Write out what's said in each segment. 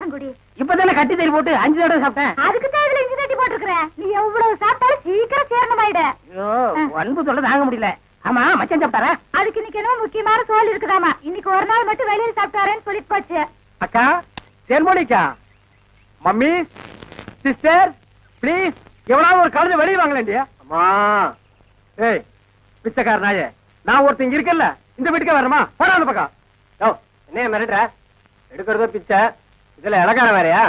இப்பதானே கட்டி தறி போட்டு 5 தடவை சாப்பிட்டேன். அதுக்கு தான் இதுல இஞ்சி தட்டி போட்டுருக்கேன். நீ எவ்வளவு சாப்பிட்டாலும் சீக்கிரம் சேரணமாயிட. ஐயோ அன்பு சொல்ல தாங்க முடியல. ஆமா மச்சான் சாப்பிட்டாரா? அதுக்கு இன்னைக்கு என்ன முக்கியமான சோல் இருக்குதாமா. இன்னைக்கு ஒரு நாள் மட்டும் வெளியில சாப்பிட்டாரேன்னு சொல்லிட்டு போச்சு. அக்கா தேன்மொழிக்கா, மம்மி, சிஸ்டர், பிளீஸ் எவனாவது ஒரு கழுதை வெளியே வாங்கலேண்டியா? அம்மா ஏய் பிச்சைக்கார நாயே, நான் ஒருத்தங்க இருக்கல இந்த வீட்டுக்கே வரணுமா? போடா அந்த பக்கம். என்ன மிரட்டுற? எடுக்கிறதோ பிச்சை, இதுல இலக்கார வேறையா?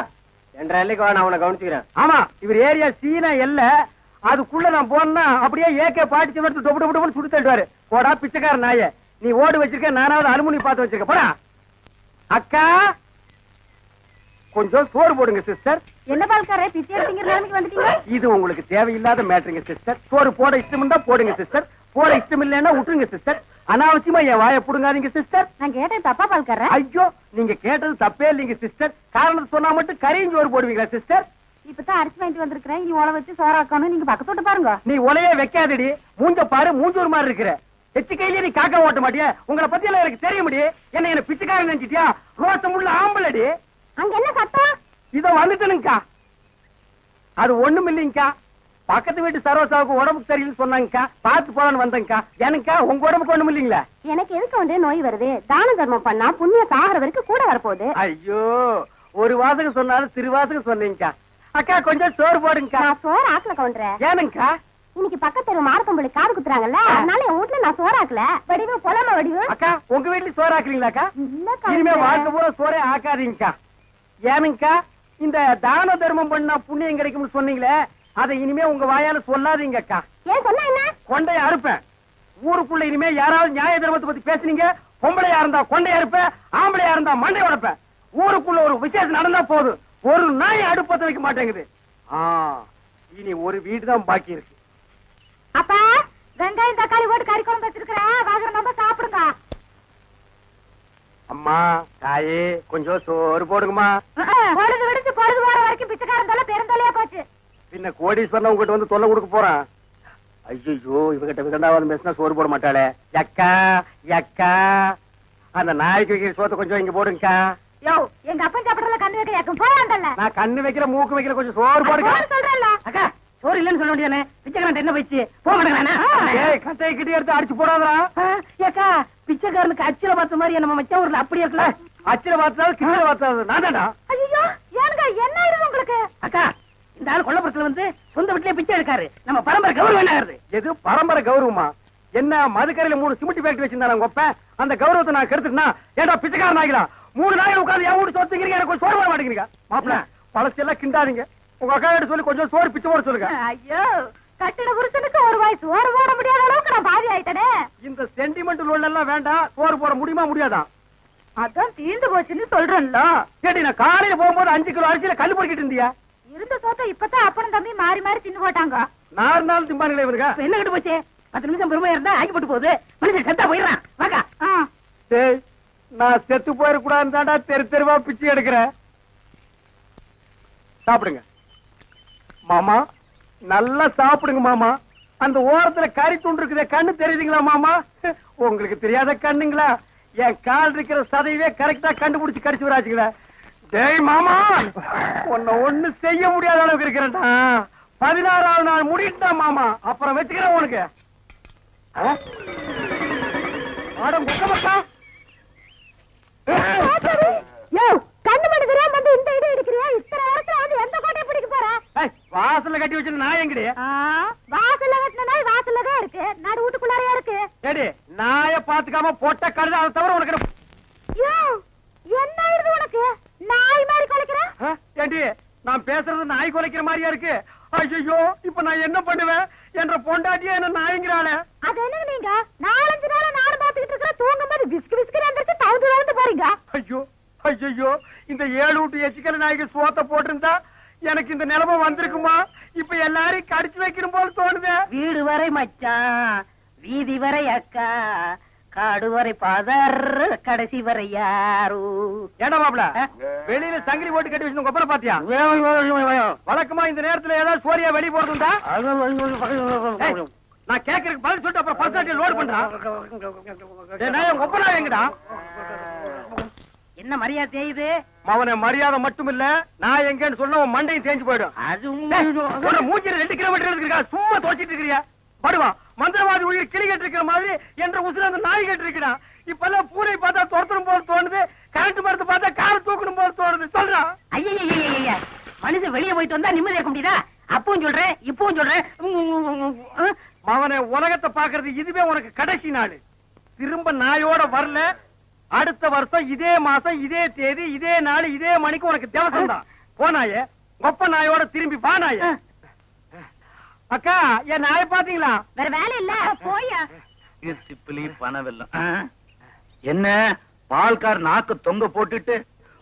என்ற எல்லைக்கு வா, நான் உன்னை கவனிச்சுக்கிறேன். ஆமா இவர் ஏரியா சீனா எல்ல, அதுக்குள்ள நான் போனா அப்படியே ஏகே பாட்டிச்சு டொப்பு டொப்பு டொப்பு சுடு தள்ளுவாரு. போடா பிச்சைக்கார நாயே, நீ ஓடு வச்சிருக்க, நானாவது அலுமினி பார்த்து வச்சிருக்கேன். போடா. அக்கா கொஞ்சம் சோறு போடுங்க சிஸ்டர். என்ன பால்காரே பிச்சை எடுத்தீங்க நிலைமைக்கு வந்துட்டீங்க? இது உங்களுக்கு தேவையில்லாத மேட்டருங்க சிஸ்டர். சோறு போட இஷ்டம் இருந்தா போடுங்க சிஸ்டர், போட இஷ்டம் இல்லைன்னா விட்டுருங்க சிஸ்டர். அனாவசியமா என் வாயை புடுங்காதீங்க சிஸ்டர். நான் கேட்டேன் தப்பா பால்காரே? ஐயோ நீங்க கேட்டது தப்பே இல்லைங்க சிஸ்டர். காரணம் சொன்னா மட்டும் கரையும் சோறு போடுவீங்களா சிஸ்டர்? இப்பதான் அரிசி வாங்கிட்டு வந்திருக்கிறேன். இனி உழ வச்சு சோறாக்கணும். நீங்க பக்கத்தோட்ட பாருங்க. நீ உலையே வைக்காதடி, மூஞ்ச பாரு, மூஞ்சூர் மாதிரி இருக்கிற. எச்சு கையிலே நீ காக்கா ஓட்ட மாட்டியா? உங்களை பத்தி எல்லாம் எனக்கு தெரிய முடியும். என்ன பிச்சைக்காரன் நினைச்சிட்டியா? ரோசம் உள்ள ஆம்பளடி. அங்க என்ன சத்தம்? இதோ வந்துட்டனுங்கக்கா. அது ஒண்ணும் இல்லைங்கக்கா, பக்கத்து வீட்டு சரோசாவுக்கு உடம்புக்கு சரியில்லைன்னு சொன்னாங்கக்கா, பார்த்து போலான்னு வந்தேங்கக்கா. எனக்கா உங்க உடம்புக்கு ஒண்ணும் இல்லைங்களா? எனக்கு எதுக்கு வந்து நோய் வருது? தான தர்மம் பண்ணா புண்ணியம் சாகர வரைக்கும் கூட வரப்போகுது. ஐயோ ஒரு வாசகம் சொன்னாலும் திருவாசகம் சொன்னீங்கக்கா. அக்கா கொஞ்சம் சோறு போடுங்கக்கா. நான் சோறு ஆக்கல கவுண்டரே. ஏனுங்கக்கா? இன்னைக்கு பக்கத்து மார்க்கம்பள்ளி காது குத்துறாங்கல்ல, அதனால என் வீட்டுல நான் சோறாக்கல. வடிவு பொலம வடிவு. அக்கா உங்க வீட்டுல சோறு ஆக்குறீங்களாக்கா? இல்ல இனிமே வாழ்க்கை பூரா சோறே ஆக்காதீங்கக்கா. ஏனுங்கக்கா? இந்த தான தர்மம் பண்ணா புண்ணியம் கிடைக்கும்னு சொன்னீங்களே, அதை இனிமே உங்க வாயால சொல்லாதீங்கக்கா. ஏன் சொன்னா என்ன? கொண்டைய அறுப்பேன். ஊருக்குள்ள இனிமே யாராவது நியாய தர்மத்தை பத்தி பேசுனீங்க, பொம்பளையா இருந்தா கொண்டைய அறுப்பேன், ஆம்பளையா இருந்தா மண்டை உடைப்பேன். ஊருக்குள்ள ஒரு விசேஷம் நடந்தா போதும், ஒரு நாய் அடுப்பத்த வைக்க மாட்டேங்குது. இனி ஒரு வீடு தான் பாக்கி இருக்கு. அப்பா வெங்காயம் தக்காளி போட்டு கறி குழம்பு வச்சிருக்கிறேன், வாங்குற நம்ம சாப்பிடுங்க. அம்மா தாயே கொஞ்சம் சோறு போடுங்கம்மா. பொழுது விடுச்சு பொழுது போற வரைக்கும் பிச்சைக்காரன் தொலை பெருந்தொலையா போச்சு. பின்ன கோடீஸ்வரன் உங்ககிட்ட வந்து தொல்லை கொடுக்க போறான். ஐயோ இவகிட்ட விதண்டாவது பேசினா சோறு போட மாட்டாளே. எக்கா எக்கா, அந்த நாய்க்கு வைக்கிற சோத்தை கொஞ்சம் இங்க போடுங்கக்கா. யோ எங்க அப்பன் சாப்பிடறதுல கண்ணு வைக்க யாக்கும் போயாண்டல்ல. நான் கண்ணு வைக்கிற மூக்கு வைக்கிற கொஞ்சம் சோறு போடுங்க சொல்றேன்ல. அக்கா சோறு இல்லன்னு சொல்ல வேண்டியதானே? பிச்சைக்காரன் என்ன போயிடுச்சு? போக மாட்டேங்கிறானே. ஏய் கட்டையை கிட்டே எடுத்து அடிச்சு போடாதா. ஏக்கா பிச்சைக்காரனுக்கு அச்சில பார்த்த மாதிரி நம்ம மச்சான் ஊர்ல அப்படி இருக்கல. அச்சில பார்த்தாலும் கிட்ட பார்த்தாது நான் தான்டா. ஐயோ ஏனுங்க என்ன ஆயிடுது உங்களுக்கு? அக்கா இந்த ஆள் கொல்லப்புறத்துல வந்து சொந்த வீட்டுலயே பிச்சை எடுக்காரு. நம்ம பரம்பரை கௌரவம் என்ன ஆகுது? எது பரம்பரை கௌரவமா? என்ன மதுக்கரையில 3 சிமெண்ட் ஃபேக்டரி வச்சிருந்தாங்க ஒப்ப, அந்த கௌரவத்தை நான் கெடுத்துட்டா ஏடா பிச்சைக்காரன் ஆகிலாம். 3 நாள் உட்கார்ந்து என் வீட்டு சொத்துக்கிறீங்க, எனக்கு சோறு போட மாட்டேங்கிறீங்க. மாப்பிள்ள பழசெல்லாம் கிண்டாதீங்க. உங்க அக்கா கிட்ட சொல்லி கொஞ்சம் சோறு பிச்சை போட சொல்லுங்க. ஐயோ கட்டின புருஷனுக்கு ஒரு வாய் சோறு போட முடியாத அளவுக்கு நான் பாதி ஆயிட்டனே. இந்த சென்டிமெண்ட் லோன் எல்லாம் வேண்டாம். சோறு போட முடியுமா முடியாதா? அதான் தீந்து போச்சுன்னு சொல்றேன்ல. கேட்டி நான் காலையில போகும்போது 5 கிலோ அரிசியில கல் பொறுக்கிட்டு இருந்தியா? இருந்த சோத்த இப்பதான் அப்பனும் தம்பி மாறி மாறி தின்னு போட்டாங்க. 4 நாள் திம்பானுங்களே இவருங்க. என்ன கட்டு போச்சு? 10 நிமிஷம் பெருமையா இருந்தா ஆக்கி போட்டு போகுது. மனுஷன் செத்தா போயிடறான். வாக்கா. டேய் நான் செத்து போயிடக்கூடாதுன்னு தாண்டா தெரு தெருவா பிச்சை எடுக்கிறேன். சாப்பிடுங்க மாமா, நல்லா சாப்பிடுங்க மாமா. அந்த ஓரத்துல கறி துண்டு இருக்குதே, கண்ணு தெரியுதுங்களா மாமா? உங்களுக்கு தெரியாத கண்ணுங்களா? என் கால் இருக்கிற சதையவே கரெக்டா கண்டுபிடிச்சு கடிச்சு வராச்சுங்களா? டேய் மாமா, உன்னை ஒண்ணு செய்ய முடியாத அளவுக்கு இருக்கிறேன்டா. 16ஆவது நாள் முடிட்டா மாமா, அப்புறம் வச்சுக்கிறேன் உனக்கு. வாசல்ல கட்டி வச்சு நான் எங்கடி? வாசல்ல கட்டின நாய் வாசல்ல தான் இருக்கு, நடு வீட்டுக்குள்ளாரையா இருக்கு. ஏடி நாய பாத்துக்காம போட்ட கழுத, அதை தவிர உனக்கு என்ன ஆயிருது உனக்கு? நாய் மாதிரி குலைக்கிற? ஏடி நான் பேசுறது நாய் குலைக்கிற மாதிரியா இருக்கு? ஐயோ இப்ப நான் என்ன பண்ணுவேன்? என்ற பொண்டாட்டியா என்ன நாய்ங்கிறாளே. அது என்ன நீங்க 4-5 நாளா நாடு பாத்துக்கிட்டு இருக்கிற, தூங்கும் போது விஸ்கு விஸ்கு வந்துட்டு தவுந்து போறீங்க. ஐயோ ஐயோ, இந்த 7 வீட்டு எச்சிக்கல நாய்க்கு சோத்த போட்டிருந்தா எனக்கு இந்த நிலைமை வந்திருக்குமா? இப்ப எல்லாரையும் கடிச்சு வைக்கணும் போல தோணுது. வீடு வரை மச்சான், வீதி வரை அக்கா, காடு வரை பாதர், கடைசி வரை யாரு. ஏடா மாப்ள வெளியில சங்கிலி போட்டு கட்டி வச்சு கொப்பரை பாத்தியா? வழக்கமா இந்த நேரத்துல ஏதாவது சோரியா வெளியே போறதுண்டா? நான் கேக்குறதுக்கு பதில் சொல்லிட்டு அப்புறம் பர்சனாலிட்டி லோட் பண்றான். கொப்பரா எங்கடா? என்ன மரியாதை செய்யுது? அவனை மரியாதை மட்டும் இல்ல, நான் எங்கன்னு சொன்ன உன் மண்டையும் தேஞ்சு போயிடும். அது மூஞ்சில 2 கிலோமீட்டர் இருக்கா, சும்மா தோச்சிட்டு இருக்கிறியா? படுவா, மந்திரவாதி உயிர் கிளி கட்டு இருக்கிற மாதிரி என்ற உசுர அந்த நாய் கட்டு இருக்கிறான். இப்பெல்லாம் பூனை பார்த்தா துரத்தணும் போது தோணுது, கரண்ட் மரத்தை பார்த்தா காரை தூக்கணும் போது தோணுது. சொல்றான். ஐயா, மனுஷன் வெளியே போயிட்டு வந்தா நிம்மதி இருக்க முடியுதா? அப்பவும் சொல்றேன், இப்பவும் சொல்றேன். அவனை உலகத்தை பாக்குறது இதுவே உனக்கு கடைசி நாள். திரும்ப நாயோட வரல, அடுத்த வருஷம் இதே மாசம் இதே தேதி இதே நாள் இதே மணிக்கு உனக்கு திவசம் தான். போனாயே ஒப்ப நாயோட திரும்பி பானாய. அக்கா, என் நாயை பாத்தீங்களா? வேற வேலை இல்ல, போயா. சிப்பிலி பணவெல்லாம் என்ன பால்கார் நாக்கு தொங்க போட்டுட்டு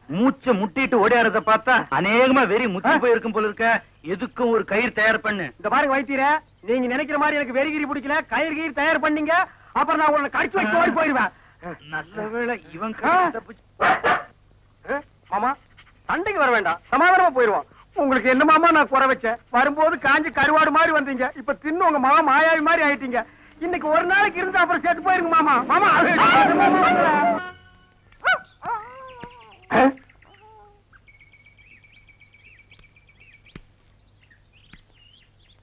மூச்ச முட்டிட்டு ஓடியாரத பார்த்தா அநேகமா வெறி முத்தி போயிருக்கும் போல இருக்க. எதுக்கும் ஒரு கயிறு தயார் பண்ணு. இந்த பாருங்க வைத்தியர, நீங்க நினைக்கிற மாதிரி எனக்கு வெறிகிரி பிடிக்கல. கயிறு கயிறு தயார் பண்ணீங்க, அப்புறம் நான் உங்களை கடிச்சு வச்சு ஓடி போயிருவேன். நல்ல வேளை இவன் மாமா, சண்டைக்கு வர வேண்டாம், சமாதானமா போயிருவோம். உங்களுக்கு என்ன மாமா நான் குறை வச்சேன்? வரும்போது காஞ்சி கருவாடு மாதிரி வந்தீங்க, இப்ப தின்னு உங்க மாமா மாயாவி மாதிரி ஆயிட்டீங்க. இன்னைக்கு ஒரு நாளைக்கு இருந்தா அப்புறம் செத்து போயிருங்க மாமா. மாமா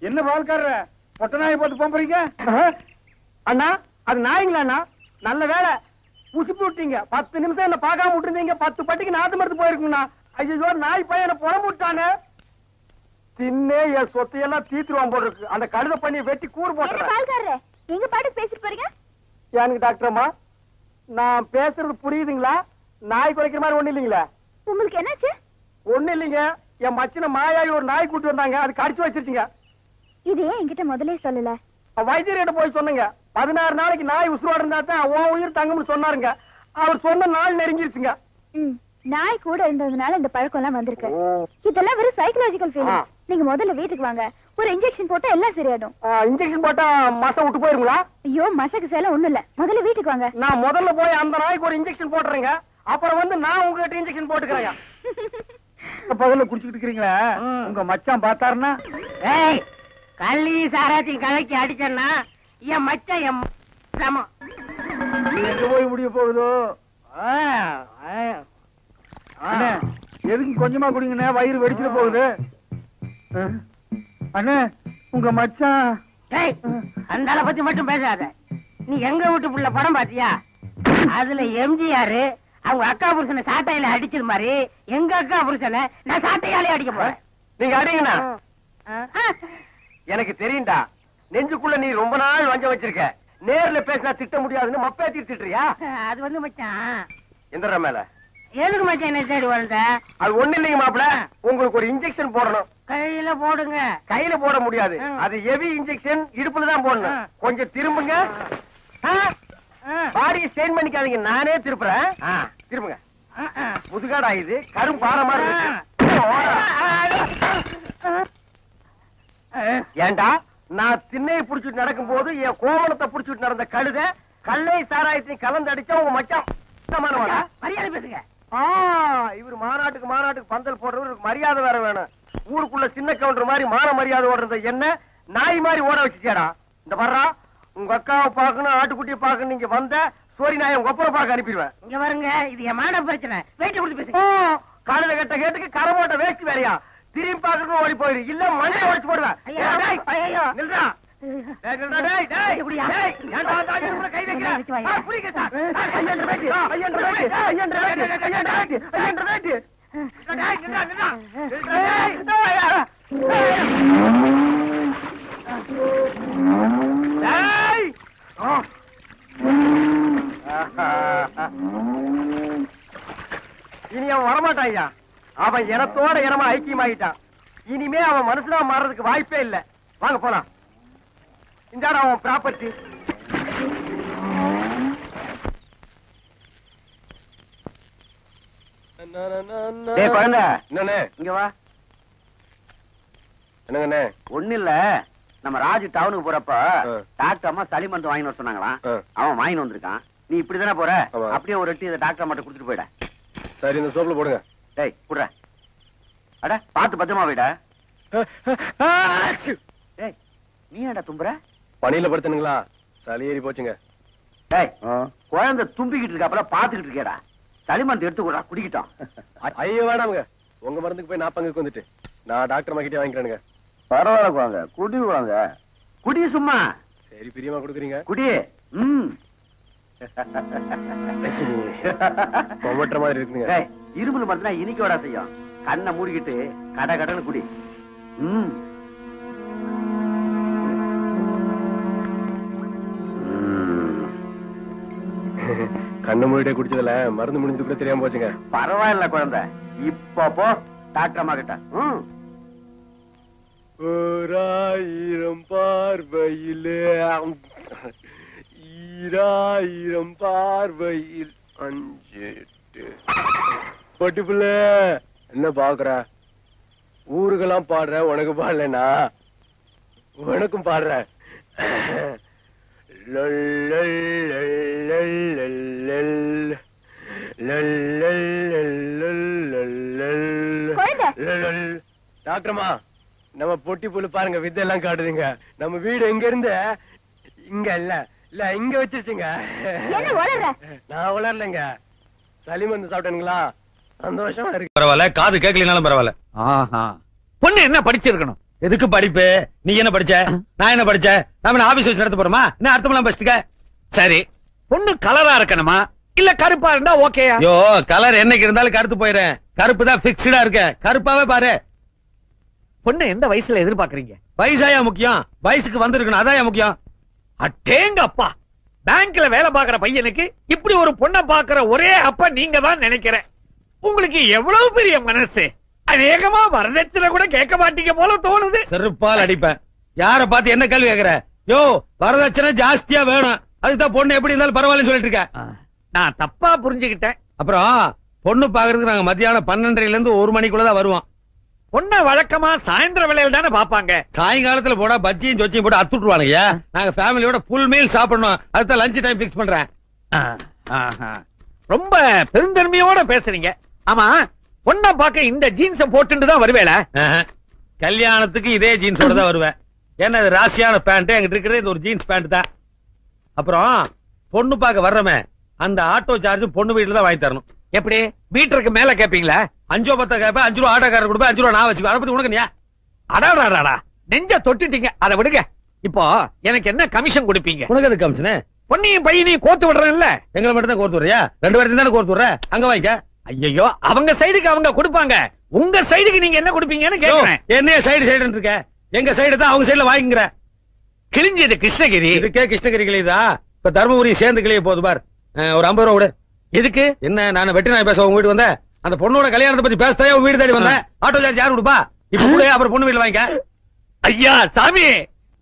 என்ன பால்காரர பொட்ட நாயை போட்டு போறீங்க? அண்ணா, அது நாய்ங்களா அண்ணா? நல்ல வேலை புசிப்பு விட்டீங்க. 10 நிமிஷம் என்ன பார்க்காம விட்டுருந்தீங்க, 10 பட்டிக்கு நாத்து மருந்து போயிருக்குங்கண்ணா. ஐயோ, நாய் பையனை புறம்பு விட்டானே. தின்னே என் சொத்தையெல்லாம் தீத்துருவான் போல இருக்கு. அந்த கழுத பண்ணி வெட்டி கூறு போட்டுறேன். எங்க பாட்டுக்கு பேசிட்டு போறீங்க? எனக்கு டாக்டர்மா, நான் பேசுறது புரியுதுங்களா? நாய் குறைக்கிற மாதிரி ஒண்ணு இல்லைங்களா? உங்களுக்கு என்னாச்சு? ஒண்ணு இல்லைங்க, என் மச்சின மாயாவி ஒரு நாய் கூட்டு வந்தாங்க, அது கடிச்சு வச்சிருச்சுங்க. இது ஏன் என்கிட்ட முதல்ல சொல்லல? வைத்தியர்கிட்ட போய் சொன்னங்க. 16 நாளைக்கு நாய் உசுரோட இருந்தா தான் உன் உயிர் தங்கும்னு சொன்னாருங்க. அவர் சொன்ன நாள் நெருங்கிருச்சுங்க. நாய் கூட இருந்ததுனால இந்த பழக்கம் எல்லாம் வந்திருக்கு. இதெல்லாம் வெறும் சைக்கலாஜிக்கல் ஃபீலிங். நீங்க முதல்ல வீட்டுக்கு வாங்க, ஒரு இன்ஜெக்ஷன் போட்டா எல்லாம் சரியாடும். இன்ஜெக்ஷன் போட்டா மசம் விட்டு போயிருங்களா? ஐயோ, மசக்கு சேல ஒண்ணும் இல்ல, முதல்ல வீட்டுக்கு வாங்க. நான் முதல்ல போய் அந்த நாய்க்கு ஒரு இன்ஜெக்ஷன் போட்டுறேங்க, அப்புறம் வந்து நான் உங்ககிட்ட இன்ஜெக்ஷன் போட்டுக்கிறேன். பகல்ல குடிச்சுக்கிட்டு இருக்கீங்களா? உங்க மச்சான் பார்த்தாருன்னா? ஏய், கள்ளி சாராத்தையும் கலக்கி அடிச்சேன்னா என் மச்சான் என் சமம். எங்க போய் முடிய போகுதோ? எதுக்கு கொஞ்சமா குடிங்கண்ணே, வயிறு வெடிச்சுட்டு போகுது. அண்ணே, உங்க மச்சான். அந்த ஆளை பத்தி மட்டும் பேசாத. நீ எங்க வீட்டு புள்ள படம் பாத்தியா? அதுல எம்ஜிஆர் அவங்க அக்கா புருஷனை சாட்டையில அடிச்சது மாதிரி எங்க அக்கா புருஷனை நான் சாட்டையாலே அடிக்க போறேன். நீங்க அடிங்கண்ணா. எனக்கு தெரியும்டா, நெஞ்சுக்குள்ள நீ ரொம்ப நாள் வஞ்சம் வச்சிருக்க. நேர்ல பேசினா திட்ட முடியாதுன்னு மப்பே திட்டுறியா? அது வந்து மச்சான். எந்த மேல எதுக்கு மச்சான் என்ன தேடி வந்த? அது ஒண்ணு இல்லைங்க மாப்பிள, உங்களுக்கு ஒரு இன்ஜெக்ஷன் போடணும். கையில போடுங்க. கையில போட முடியாது, அது ஹெவி இன்ஜெக்ஷன், இடுப்புல தான் போடணும். கொஞ்சம் திரும்புங்க. பாடியை ஸ்டெயின் பண்ணிக்காதீங்க, நானே திருப்புறேன். திரும்புங்க. முதுகாடா இது, கரும் பாறை மாதிரி இருக்கு. ஏண்டா, நான் திண்ணையை புடிச்சிட்டு நடக்கும் போது என் கோவணத்தை புடிச்சிட்டு நடந்த கழுத கல்லை சாராயத்தையும் கலந்து அடிச்சா உங்க மச்சான் மரியாதை பேசுங்க. இவர் மாநாட்டுக்கு பந்தல் போடுறவருக்கு மரியாதை வேற வேணும். ஊருக்குள்ள சின்ன கவுண்டர் மாதிரி மான மரியாதை ஓடுறத என்ன நாய் மாதிரி ஓட வச்சுச்சேடா. இந்த வர்றா, உங்க அக்காவை பாக்கணும், ஆட்டுக்குட்டியை பாக்கணும், நீங்க வந்த சோரி நாயை உங்க ஒப்பரை பார்க்க அனுப்பிடுவேன். இங்க வருங்க, இது என் மான பிரச்சனை. வெயிட் கொடுத்து பேசுங்க. காலையில கட்ட கேட்டுக்கு கரை போட்ட வேஸ்ட் வேறையா? திரும்பி பாக்கணும் ஓடி போயிரு, இல்ல மண்டையை உடைச்சு போடுவேன். நில்றா. இனி அவன் வரமாட்டான் ஐயா. அவன் இனத்தோட இனமா ஐக்கியமாயிட்டான். இனிமே அவன் மனுஷனா மாறதுக்கு வாய்ப்பே இல்ல. வாங்க போலாம். இந்த அவன் ப்ராப்பர்ட்டி. குழந்தை என்னண்ணே? இங்க வா. என்னங்கண்ணே? ஒண்ணு இல்ல, நம்ம ராஜு டவுனுக்கு போறப்ப டாக்டர் அம்மா சளி மருந்து வாங்கி வர சொன்னாங்களாம். அவன் வாங்கி வந்திருக்கான். நீ இப்படிதானே போற, அப்படியே ஒரு எட்டி டாக்டர் மட்டும் கொடுத்துட்டு போயிட. சரி, இந்த சோப்புல போடுங்க. டேய் குடுற. அட பாத்து பத்திரமா போயிட. டேய் நீ என்னடா தும்புற? பணியில படுத்துனுங்களா, சளி ஏறி போச்சுங்க. டேய் குழந்தை தும்பிக்கிட்டு இருக்க, அப்புறம் பாத்துக்கிட்டு இருக்கேடா. சளிமருந்து எடுத்து கூட குடிக்கிட்டோம். ஐயோ வேணாமுங்க, உங்க மருந்துக்கு போய் நான் பங்குக்கு வந்துட்டு நான் டாக்டர் மாக்கிட்டே வாங்கிக்கிறேனுங்க. பரவாயில்ல வாங்க, குடி வாங்க. குடி சும்மா. சரி பிரியமா கொடுக்குறீங்க, குடி. கொமட்டுற மாதிரி இருக்குங்க. இருமல் மருந்துனா இனிக்கோட செய்யும். கண்ணை மூடிக்கிட்டு கட கடன்னு குடி. கண்ணு மூடிட்டே குடிச்சதுல மருந்து முடிஞ்சது கூட தெரியாம போச்சுங்க. பரவாயில்ல குழந்தை, இப்ப போ டாக்டர் அம்மா கிட்ட. ஓராயிரம் பார்வையிலே ஈராயிரம் பார்வையில் 5 பொட்டிப்புள்ள என்ன பாக்குற? ஊருக்கெல்லாம் பாடுற, உனக்கு பாடலனா உனக்கும் பாடுற. டாக்டர்மா, நம்ம பொட்டி புல்லு பாருங்க, வித்தெல்லாம் காட்டுதுங்க. நம்ம வீடு எங்க இருந்து இங்க இல்ல இங்க வச்சிருச்சுங்க. நான் உளரலைங்க, சளி மருந்து சாப்பிட்டேனுங்களா, சந்தோஷமா இருக்கு. பரவாயில்ல, காது கேட்கலனாலும் பரவாயில்ல. பொண்ணு என்ன படிச்சிருக்கணும்? எதுக்கு படிப்பு? நீ என்ன படிச்ச? நான் என்ன படிச்சேன்? நாம ஆபீஸ் வச்சு நடத்த போறோமா? என்ன அர்த்தமெல்லாம் படிச்சுக்க? சரி, பொண்ணு கலரா இருக்கணுமா இல்ல கருப்பா இருந்தா ஓகேயா? ஐயோ, கலர் என்னைக்கு இருந்தாலும் கருத்து போயிடுறேன். கருப்பு தான் பிக்ஸ்டா இருக்க. கருப்பாவே பாரு. பொண்ணு எந்த வயசுல எதிர்பார்க்கறீங்க? வயசாயா முக்கியம்? வயசுக்கு வந்திருக்கணும், அதான் முக்கியம். அட்டேங்க அப்பா, பேங்க்ல வேலை பாக்குற பையனுக்கு இப்படி ஒரு பொண்ணை பாக்குற ஒரே அப்பா நீங்க தான் நினைக்கிறேன். உங்களுக்கு எவ்வளவு பெரிய மனசு! அநேகமா வரதட்சணை கூட கேட்க மாட்டீங்க போல தோணுது. செருப்பால் அடிப்பேன். யார பார்த்து என்ன கேள்வி கேக்குற? யோ, வரதட்சணை ஜாஸ்தியா வேணும், அதுதான் பொண்ணு எப்படி இருந்தாலும் பரவாயில்லன்னு சொல்லிட்டு இருக்க. நான் தப்பா புரிஞ்சுக்கிட்டேன். அப்புறம் பொண்ணு பாக்குறதுக்கு நாங்க மத்தியானம் 12:30 இருந்து 1 மணிக்குள்ளதான் வருவோம். பொண்ண வழக்கமா சாயந்தர வேலையில தானே பாப்பாங்க. சாயங்காலத்துல போட பஜ்ஜியும் சொச்சியும் போட்டு அத்துட்டுவானுங்க. நாங்க ஃபேமிலியோட ஃபுல் மீல் சாப்பிடணும், அதுதான் லஞ்ச் டைம் பிக்ஸ் பண்றேன். ரொம்ப பெருந்தன்மையோட பேசுறீங்க. ஆமா, பொண்ண பாக்க இந்த ஜீன்ஸ் போட்டுட்டு தான் வருவேல? கல்யாணத்துக்கு இதே ஜீன்ஸோட தான் வருவேன். ஏன்னா இது ராசியான பேண்ட், எங்கிட்ட இருக்கிறது இந்த ஒரு ஜீன்ஸ் பேண்ட் தான். அப்புறம் பொண்ணு பார்க்க வர்றமே, அந்த ஆட்டோ சார்ஜும் பொண்ணு வீட்டுல தான் வாங்கி தரணும். எப்படி? மீட்டருக்கு மேல கேப்பீங்களா? 5-10 கேப்பேன், 5 ரூபா ஆட்டோக்காரர் கொடுப்பேன், 5 ரூபா நான் வச்சுக்கோ. அதை பத்தி உனக்கு நீ அடாடாடா, நெஞ்ச தொட்டுட்டீங்க. அதை விடுங்க. இப்போ எனக்கு என்ன கமிஷன் கொடுப்பீங்க? உனக்கு எது கமிஷனு? பொண்ணையும் பையனையும் கோர்த்து விடுறேன்ல. எங்களை மட்டும் தான் கோர்த்து விடுறியா? 2 பேர்த்தையும் தானே கோர்த்து விடுற, அங்க வாங்கிக்க. ஐயோ, அவங்க சைடுக்கு அவங்க கொடுப்பாங்க, உங்க சைடுக்கு நீங்க என்ன கொடுப்பீங்கன்னு கேக்குறேன். என்ன சைடு சைடுன்னு இருக்க? எங்க சைடு தான் அவங்க சைடுல வாங்கிக்கிற. கிழிஞ்சது கிருஷ்ணகிரி. இதுக்கே கிருஷ்ணகிரி கிளியுதா? இப்ப தர்மபுரி சேர்ந்து கிளிய போகுது பார். ஒரு 50 ரூபா விடு. எதுக்கு? என்ன, நான் வெட்டி நாய் பேச உங்க வீட்டு வந்தேன்? அந்த பொண்ணோட கல்யாணத்தை பத்தி பேச உங்க வீடு தேடி வந்தேன். ஆட்டோ சார்ஜ் யாரு கொடுப்பா? இப்ப கூட அப்புறம் பொண்ணு வீட்டுல வாங்கிக்க. ஐயா சாமி,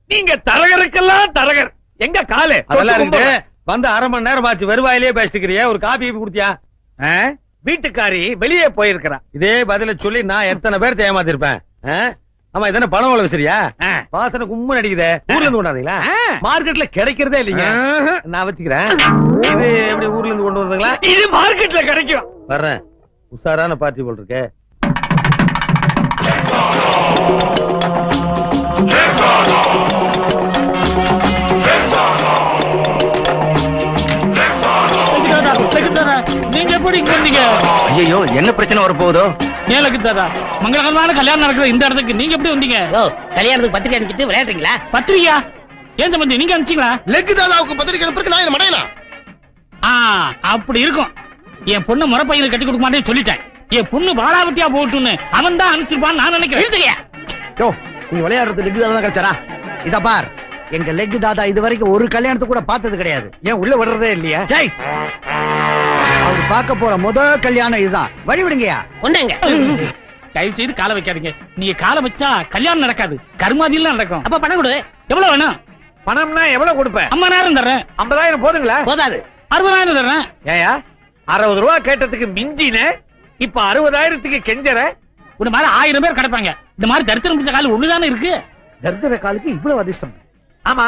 நீங்க தரகருக்கெல்லாம் தரகர். எங்க காலு? அதெல்லாம் இருக்கு. வந்து 1/2 மணி நேரம் ஆச்சு, வெறுவாயிலேயே பேசிக்கிறியா? ஒரு காபி குடுத்தியா? வீட்டுக்காரி வெளியே போயிருக்கிறா. இதே பதில சொல்லி நான் எத்தனை பேர் ஏமாத்திருப்பேன். ஆமா, இதென்ன பணம் உள்ள சரியா? வாசனை கும்மன் அடிக்குதே. ஊர்ல இருந்து கொண்டாந்தீங்களா? மார்க்கெட்ல கிடைக்கிறதே இல்லைங்க. நான் வச்சுக்கிறேன். இது எப்படி ஊர்ல இருந்து கொண்டு வந்தீங்களா? இது மார்க்கெட்ல கிடைக்கும். வர்றேன். உஷாரான பார்ட்டி போல் இருக்கு. நீங்க எப்படி இங்க வந்தீங்க? ஐயோ, என்ன பிரச்சனை வரப்போகுதோ? ஏலக்கு தாதா, மங்களகரமான கல்யாணம் நடக்கிற இந்த இடத்துக்கு நீங்க எப்படி வந்தீங்க? கல்யாணத்துக்கு பத்திரிக்கை அனுப்பிட்டு விளையாடுறீங்களா? பத்திரிகையா? ஏன் சம்பந்தி, நீங்க அனுப்பிச்சீங்களா? லெக்கு தாதாவுக்கு பத்திரிக்கை அனுப்புறதுக்கு நான் என்ன மடையலாம்? அப்படி இருக்கும். என் பொண்ணு முறை பையனுக்கு கட்டி கொடுக்க மாட்டேன்னு சொல்லிட்டேன். என் பொண்ணு வாழாவட்டியா போட்டுன்னு அவன் தான் அனுப்பிச்சிருப்பான்னு நான் நினைக்கிறேன். நீ விளையாடுறது லெக்கு தாதா கிடைச்சாரா? இத பார், எங்க லெக்கு தாதா இது வரைக்கும் ஒரு கல்யாணத்தை கூட பார்த்தது கிடையாது. ஏன் உள்ள விடுறதே இல்லையா? அவர் பார்க்க போற கல்யாணம் இதுதான். வழி விடுங்கயா. ஒண்ணுங்க. தயவு செய்து காலை வைக்காதீங்க. நீங்க காலை வச்சா கல்யாணம் நடக்காது, கருமாதியெல்லாம் நடக்கும். அப்ப பணம் கொடு. எவ்வளவு வேணும்? பணம்னா எவ்வளவு கொடுப்பேன்? 50,000 தர்றேன். 50,000 போதுங்களா? போதாது. 60,000 தர்றேன். ஏயா 60 ரூபா கேட்டதுக்கு மிஞ்சின, இப்ப 60,000க்கு கெஞ்சற? ஒரு மாதிரி 1000 பேர் கிடப்பாங்க. இந்த மாதிரி தரித்திரம் பிடிச்ச காலம் ஒண்ணுதானே இருக்கு. தரித்திர காலுக்கு இவ்வளவு அதிர்ஷ்டம்? ஆமா,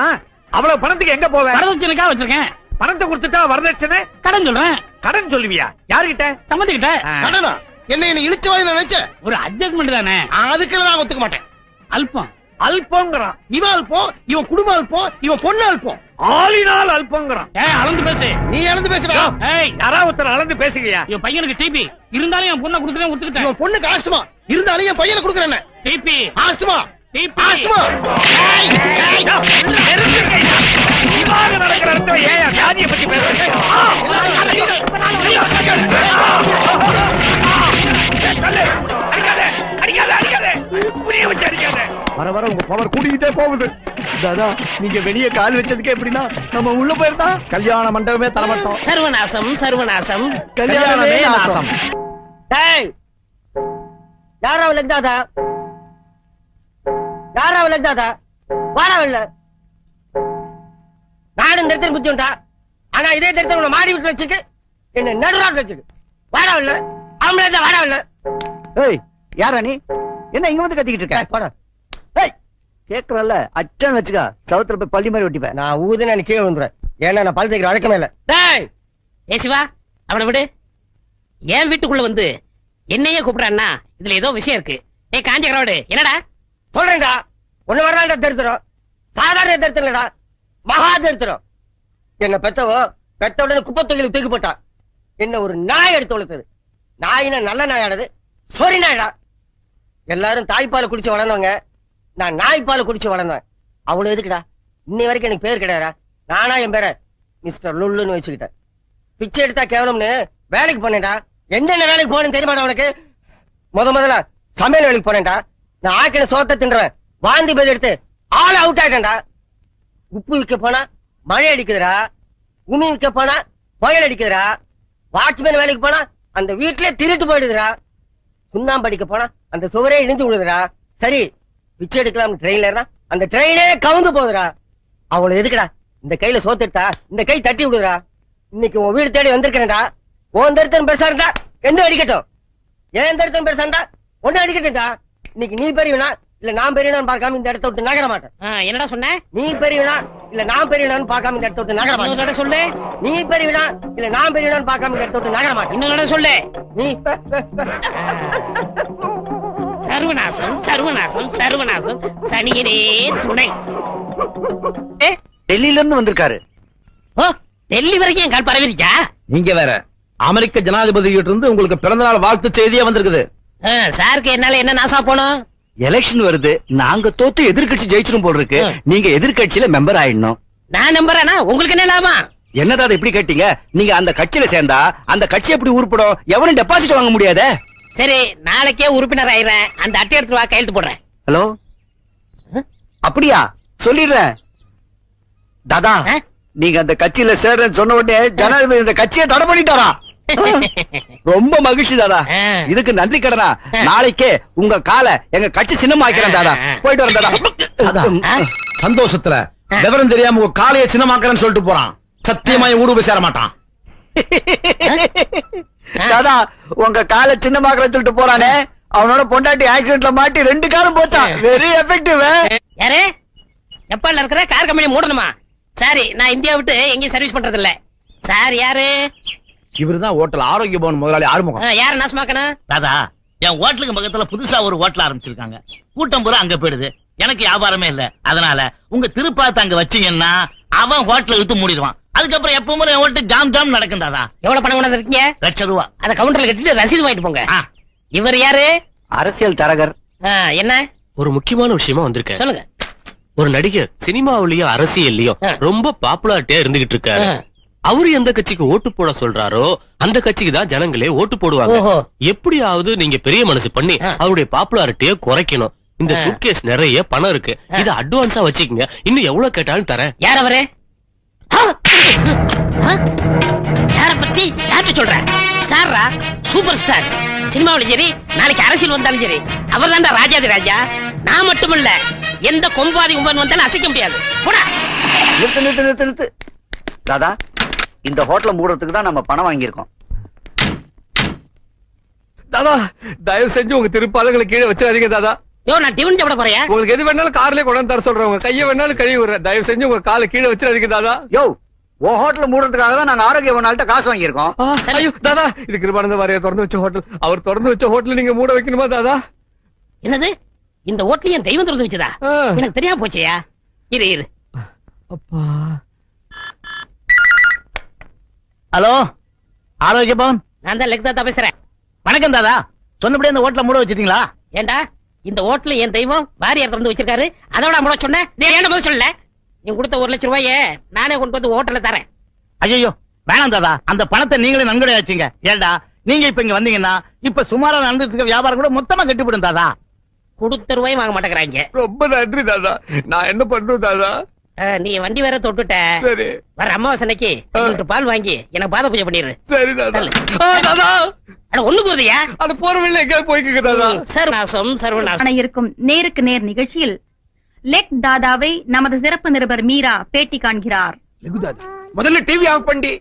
அவ்வளவு பணத்துக்கு எங்க போவேன்? வரதட்சணைக்காக வச்சிருக்கேன். பணத்தை கொடுத்துட்டா வரதட்சணை? கடன் சொல்றேன். கடன் சொல்லுவியா? யாருகிட்ட? சம்மந்திக்கிட்ட. கடனா? என்ன இழுச்சு வாங்கி நினைச்ச? ஒரு அட்ஜஸ்ட்மெண்ட் தானே. அதுக்கெல்லாம் நான் ஒத்துக்க மாட்டேன். அல்பம் அல்பங்கிறான். இவன் அல்பம், இவன் குடும்பம் அல்பம், இவன் பொண்ணு அல்பம். ஆளினால் அல்பங்கிறான். அளந்து பேசு. நீ அளந்து பேசுறா. ஏய், யாராவது ஒருத்தர் அளந்து பேசுங்கயா. என் பையனுக்கு டிபி இருந்தாலும் என் பொண்ணை கொடுக்குறேன் ஒத்துக்கிட்டேன். இவன் பொண்ணு காஸ்டுமா இருந்தாலும் என் பையனை கொடுக்குறேன். TB asthma TB asthma. இவாக நடக்கிற இடத்துல ஏன் வியாதியை பத்தி பேசுறீங்க? வர வர உங்க பவர் கூட்டிக்கிட்டே போகுது. தாதா, நீங்க வெளியே கால் வச்சதுக்கு எப்படின்னா நம்ம உள்ள போயிருந்தா கல்யாண மண்டபமே தரமாட்டோம். சர்வநாசம் சர்வநாசம். கல்யாணமே நாசம். டேய், யாரா லக்தாதா? யாரா லக்தாதா? வாடா இல்ல. நானும் இந்த இடத்துல புத்தியுண்டா. ஆனா இதே இடத்துல உன்னை மாடி விட்டு வச்சுக்கு என்ன நடுராட்டு வச்சுக்கு. வாடா இல்ல. ஆம்பளை வாடா இல்ல. ஏய், யாரா நீ? என்ன இங்க வந்து கத்திக்கிட்டு இருக்க? போடா. ஏய், கேக்குறல்ல, அச்சான் வச்சுக்கா. சவுத்துல போய் பள்ளி மாதிரி ஒட்டிப்பேன். நான் ஊதுனா நீ கீழே விழுந்துறேன். ஏன்னா நான் பல் தேய்க்கிற வழக்கமே இல்ல. டேய், ஏ சிவா, அவனை விடு. என் வீட்டுக்குள்ள வந்து என்னையே கூப்பிடான்னா இதுல ஏதோ விஷயம் இருக்கு. ஏய் காஞ்சகரோடு, என்னடா சொல்றேன்டா. ஒண்ணு வரலாண்டா தரித்திரம். சாதாரண தரித்திரம் இல்லடா, மகா தரித்திரம். என்ன பெத்தவோ பெத்த உடனே குப்பை தொகையில தூக்கி போட்டா. என்ன ஒரு நாய் எடுத்து வளர்த்தது. நாயினா நல்ல நாயானது, சொரி நாயடா. எல்லாரும் தாய்ப்பாலை குடிச்சு வளர்ந்தவங்க, நான் நாய்ப்பாலை குடிச்சு வளர்ந்தேன். அவ்வளவு எதுக்குடா? இன்னை வரைக்கும் எனக்கு பேர் கிடையாதா? நானா என் பேரை மிஸ்டர் லுல்லுன்னு வச்சுக்கிட்டேன். பிச்சை எடுத்தா கேவலம்னு வேலைக்கு போனேன்டா. என்னென்ன வேலைக்கு போனேன்னு தெரியுமாடா உனக்கு? முதல்ல சமையல் வேலைக்கு போனேன்டா. நான் ஆக்கின சோத்தை தின்றேன். வாந்தி பேர் எடுத்து ஆள் அவுட் ஆயிட்டேன்டா. உப்பு விற்க போனா மழை அடிக்குதுடா. உமி விற்க போனா புயல் அடிக்குதுடா. வாட்ச்மேன் வேலைக்கு போனா அந்த வீட்லயே திருட்டு போயிடுதுடா. சுண்ணாம்பு அடிக்க போனா அந்த சுவரே இடிஞ்சு விடுதுடா. சரி, பிச்சை எடுக்கலாம் ட்ரெயின்ல ஏறினா அந்த ட்ரெயினே கவுந்து போகுதுடா. அவ்வளவு எதுக்குடா? இந்த கையில சோத்து எடுத்தா இந்த கை தட்டி விடுதுடா. இன்னைக்கு உன் வீடு தேடி வந்திருக்கேன்டா. உன் தருத்தம் பெருசா இருந்தா ரெண்டு அடிக்கட்டும். ஏன் தருத்தம் பெருசா இருந்தா ஒண்ணு அடிக்கட்டும்டா. இன்னைக்கு நீ பெரியவனா இல்ல நான் பெரியவனான்னு பார்க்காம இந்த இடத்த விட்டு நகர மாட்டேன். என்னடா சொன்ன? நீ பெரியவனா இல்ல நான் பெரியவனான்னு பார்க்காம இந்த இடத்த விட்டு நகர மாட்டேன். இன்னொரு சொல்லு. நீ பெரியவனா இல்ல நான் பெரியவனான்னு பார்க்காம இந்த இடத்த விட்டு நகர மாட்டேன். இன்னொரு சொல்லு. நீ சர்வநாசம் சர்வநாசம் சர்வநாசம். சனியனே துணை. டெல்லியில இருந்து வந்திருக்காரு. ஓ, டெல்லி வரைக்கும் என் கால் பரவிருச்சா? நீங்க வேற அமெரிக்க ஜனாதிபதி கிட்ட இருந்து உங்களுக்கு பிறந்த நாள் வாழ்த்து செய்தியே வந்திருக்குது. சாருக்கு என்னால என்ன நாசா போனோம்? எலெக்ஷன் வருது, நாங்க தோத்து எதிர்கட்சி ஜெயிச்சிரும் போல் இருக்கு. நீங்க எதிர்கட்சியில மெம்பர் ஆயிடணும். நான் நம்புறேனா? உங்களுக்கு என்ன லாபம்? என்னடா இப்படி கேட்டீங்க? நீங்க அந்த கட்சியில சேர்ந்தா அந்த கட்சி எப்படி உருப்படும்? எவனும் டெபாசிட் வாங்க முடியாதே. சரி, நாளைக்கே உறுப்பினர் ஆயிடுறேன். அந்த அட்டை எடுத்து வா, கையெழுத்து போடுறேன். ஹலோ, அப்படியா? சொல்லிடுறேன். தாதா, நீங்க அந்த கட்சியில சேர்றேன்னு சொன்ன உடனே ஜனாதிபதி இந்த கட்சியை தடை பண்ணிட்டாரா? ரொம்ப மகிழ்ச்சி தாதா. இதுக்கு நன்றி கடனா. நாளைக்கே உங்க காலை எங்க கட்சி சின்னமாக்கிறேன் தாதா. போயிட்டு வரேன் தாதா. சந்தோஷத்துல விவரம் தெரியாம உங்க காலையை சின்னமாக்கிறேன்னு சொல்லிட்டு போறான். சத்தியமா ஊடு போய் சேர மாட்டான். தாதா, உங்க காலை சின்னமாக்கிறேன்னு சொல்லிட்டு போறானே, அவனோட பொண்டாட்டி ஆக்சிடென்ட்ல மாட்டி 2 காலம் போச்சான். Very effective. யாரு? ஜப்பான்ல இருக்கிற கார் கம்பெனி மூடணுமா? சரி, நான் இந்தியா விட்டு எங்கேயும் சர்வீஸ் பண்றது இல்ல. சார் யாரு? இவருதான் ஹோட்டல் ஆரோக்கிய பவன் முதலாளி ஆறுமுகம். யாரு நாசமாக்கணும்? தாதா, என் ஹோட்டலுக்கு பக்கத்துல புதுசா ஒரு ஹோட்டல் ஆரம்பிச்சிருக்காங்க. கூட்டம் பூரா அங்க போயிடுது. எனக்கு வியாபாரமே இல்ல. அதனால உங்க திருப்பாத்த அங்க வச்சீங்கன்னா அவன் ஹோட்டலை வித்து மூடிடுவான். அதுக்கப்புறம் எப்பவும் என் ஹோட்டல் ஜாம் ஜாம் நடக்கும் தாதா. எவ்வளவு பணம் கொண்டு இருக்கீங்க? ₹1,00,000. அத கவுண்டர்ல கட்டிட்டு ரசீது வாங்கிட்டு போங்க. இவர் யாரு? அரசியல் தரகர். என்ன? ஒரு முக்கியமான விஷயமா வந்திருக்கேன். சொல்லுங்க. ஒரு நடிகர் சினிமாவிலயும் அரசியல்லயும் ரொம்ப பாப்புலாரிட்டியா இருந்துகிட்டு இருக்காரு. அவரு எந்த கட்சிக்கு ஓட்டு போட சொல்றாரோ அந்த கட்சிக்கு தான் ஜனங்களே ஓட்டு போடுவாங்க. எப்படியாவது நீங்க பெரிய மனசு பண்ணி அவருடைய பாப்புலாரிட்டியை குறைக்கணும். இந்த சூட்கேஸ் நிறைய பணம் இருக்கு. இத அட்வான்ஸா வச்சுக்கங்க. இன்னும் எவ்வளவு கேட்டாலும் தரேன். யார் அவரு? யார பத்தி யார்கிட்ட சொல்ற? ஸ்டாரா? Super star. சினிமாவிலும் சரி, நாளைக்கு அரசியல் வந்தாலும் சரி, அவர் தான்டா ராஜாதி ராஜா. நான் மட்டுமில்ல, எந்த கொம்பாதி கும்பன் வந்தாலும் அசைக்க முடியாது. போடா. நிறுத்து நிறுத்து நிறுத்து நிறுத்து. தாதா, இந்த ஹோட்டலை மூடுறதுக்கு தான் நம்ம பணம் வாங்கியிருக்கோம். தாதா, தயவு செஞ்சு உங்க திருப்பாலங்களை கீழே வச்சிடாதீங்க தாதா. யோ, நான் டிவன் சாப்பிட போறேன். உங்களுக்கு எது வேணாலும் கார்லயே கொண்டு தர சொல்றேன். உங்க கையை வேணாலும் கழுவி விடுறேன். தயவு செஞ்சு உங்க காலை கீழே வச்சிடாதீங்க தாதா. யோ, உன் ஹோட்டலை மூடுறதுக்காக தான் நாங்க ஆரோக்கியவனால்ட்ட காசு வாங்கியிருக்கோம். ஐயோ தாதா, இது கிருபானந்த வாரியார் திறந்து வச்ச ஹோட்டல். அவர் திறந்து வச்ச ஹோட்டல் நீங்க மூட வைக்கணுமா தாதா? என்னது? இந்த ஓட்டுல என் தெய்வம் திறந்து வச்சதா எனக்கு தெரியாம போச்சையா. இரு இரு. ஹலோ, ஆரோக்கிய பவன். நான் தான் லெக் தாத்தா பேசுறேன். வணக்கம் தாதா. சொன்னபடி அந்த ஹோட்டல மூட வச்சிட்டீங்களா? ஏண்டா இந்த ஓட்டுல என் தெய்வம் வாரியார் திறந்து வச்சிருக்காரு, அதோட மூட சொன்னேன். ஏன் முதல் சொல்லல? நீ கொடுத்த 1 லட்சம் ரூபாய நானே கொண்டு வந்து ஹோட்டல்ல தரேன். ஐயோ வேணாம் தாதா, அந்த பணத்தை நீங்களே நன்கொடை வச்சீங்க. ஏண்டா நீங்க இப்ப இங்க வந்தீங்கன்னா இப்ப சுமாரா நடந்துட்டு இருக்க வியாபாரம் கூட மொத்தமா கட்டிவிடும் தாதா. கொடுத்த ரூபாயும் வாங்க மாட்டேங்கிறாங்க. ரொம்ப நன்றி தாதா. நான் என்ன பண்றேன் தாதா? நீ வண்டி வேற தொட்டுட்ட. சரி, வர அமாவாசனைக்கு பால் வாங்கி எனக்கு பாத பூஜை பண்ணிடு. சரி தாதா. தாதா அட ஒண்ணுக்கு வருதியா? அது போற வழியில எங்க போய்க்குங்க தாதா. சர்வநாசம் சர்வநாசம். இருக்கும் நேருக்கு நேர் நிகழ்ச்சியில் லெக் தாதாவை நமது சிறப்பு நிருபர் மீரா பேட்டி காண்கிறார். லெகு தாதா, முதல்ல டிவி ஆஃப் பண்ணி.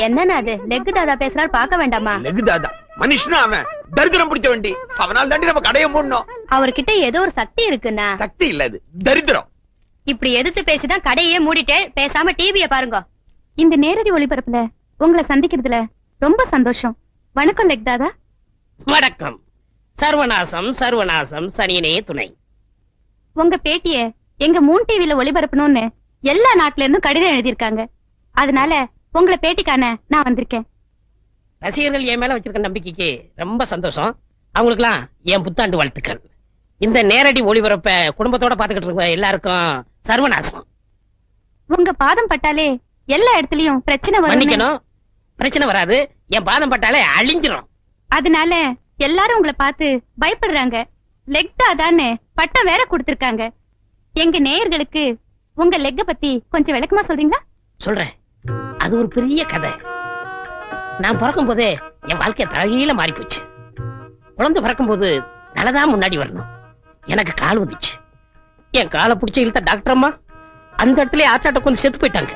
என்னன்னா அது? லெக் தாதா பேசுறாரு, பார்க்க வேண்டாமா? லெகு தாதா மனுஷனா அவன் தரித்திரம் பிடிச்ச வண்டி. அவனால் தாண்டி நம்ம கடையை மூடணும். அவர்கிட்ட ஏதோ ஒரு சக்தி இருக்குன்னா. சக்தி இல்ல, அது தரித்திரம். இப்படி எதிர்த்து பேசிதான் கடையே மூடிட்டே, பேசாம டிவியை பாருங்க. இந்த நேரடி ஒளிபரப்புல உங்களை சந்திக்கிறதுல ரொம்ப சந்தோஷம். வணக்கம் லெக் தாதா. வணக்கம். சர்வநாசம் சர்வநாசம் சனியனே துணை. உங்க பேட்டிய எங்க மூன் டிவில ஒளிபரப்பணும்னு எல்லா நாட்டுல இருந்தும் கடிதம் எழுதியிருக்காங்க. அதனால உங்களை பேட்டிக்கான நான் வந்திருக்கேன். ரசிகர்கள் என் மேல வச்சிருக்க நம்பிக்கைக்கு ரொம்ப சந்தோஷம். அவங்களுக்குலாம் என் புத்தாண்டு வாழ்த்துக்கள். இந்த நேரடி ஒளிபரப்ப குடும்பத்தோட பாத்துக்கிட்டு இருக்க எல்லாருக்கும் சர்வநாசம். உங்க பாதம் பட்டாலே எல்லா இடத்துலயும் பிரச்சனை வரும். மன்னிக்கணும், பிரச்சனை வராது. என் பாதம் பட்டாலே அழிஞ்சிரும். அதனால எல்லாரும் உங்களை பார்த்து பயப்படுறாங்க. லெக் தாதான்னு பட்டம் வேற கொடுத்திருக்காங்க. எங்க நேயர்களுக்கு உங்க லெக்க பத்தி கொஞ்சம் விளக்கமா சொல்றீங்களா? சொல்றேன். அது ஒரு பெரிய கதை. நான் பிறக்கும் போதே என் வாழ்க்கை தலைகீழ மாறி போச்சு. குழந்தை பிறக்கும் போது தலைதான் முன்னாடி வரணும். எனக்கு கால் வந்துச்சு. என் காலை பிடிச்ச இழுத்த டாக்டர் அம்மா அந்த இடத்துல ஆட்டாட்ட கொஞ்சம் செத்து போயிட்டாங்க.